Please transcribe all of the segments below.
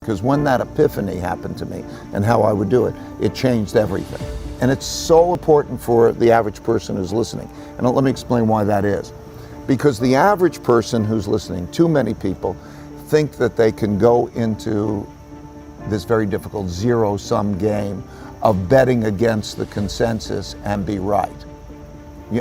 Because when that epiphany happened to me and how I would do it, it changed everything. And it's so important for the average person who's listening. And let me explain why that is. Because the average person who's listening, too many people, think that they can go into this very difficult zero-sum game of betting against the consensus and be right.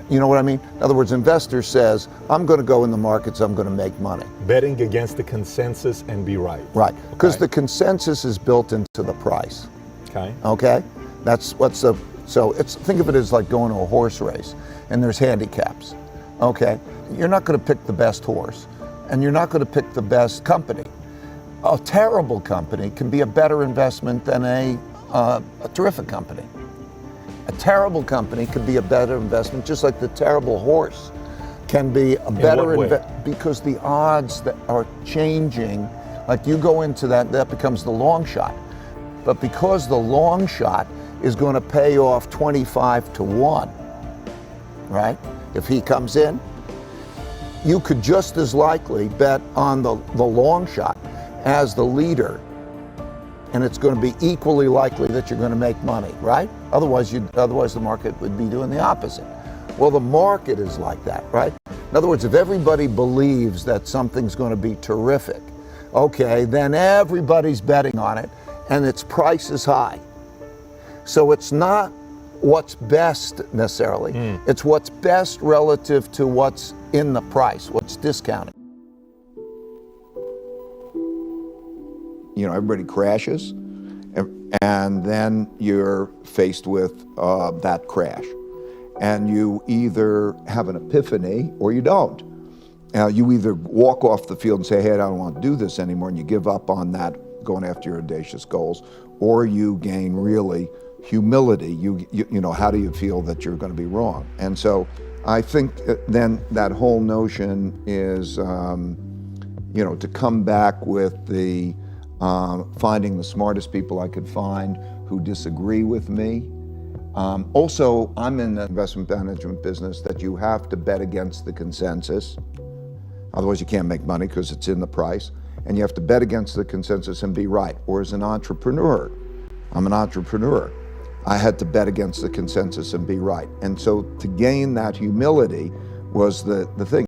You know what I mean? In other words, investor says, I'm going to go in the markets, I'm going to make money. Betting against the consensus and be right. Right, because the consensus is built into the price. Okay. Okay? That's what's the, so it's, think of it as like going to a horse race and there's handicaps. Okay? You're not going to pick the best horse and you're not going to pick the best company. A terrible company can be a better investment than a terrific company. A terrible company could be a better investment, just like the terrible horse can be a better investment, because the odds that are changing, like you go into that becomes the long shot. But because the long shot is going to pay off 25 to 1, right? If he comes in, you could just as likely bet on the long shot as the leader. And it's going to be equally likely that you're going to make money, right? Otherwise the market would be doing the opposite. Well, the market is like that, right? In other words, if everybody believes that something's going to be terrific, okay, then everybody's betting on it and its price is high. So it's not what's best necessarily, it's what's best relative to what's in the price, what's discounted. You know, everybody crashes, and then you're faced with that crash. And you either have an epiphany or you don't. You either walk off the field and say, hey, I don't want to do this anymore, and you give up on that, going after your audacious goals, or you gain really humility. You know, how do you feel that you're going to be wrong? And so I think then that whole notion is, you know, to come back with the finding the smartest people I could find who disagree with me. Also, I'm in the investment management business that you have to bet against the consensus. Otherwise you can't make money because it's in the price. And you have to bet against the consensus and be right. Or as an entrepreneur, I'm an entrepreneur. I had to bet against the consensus and be right. And so to gain that humility was the thing.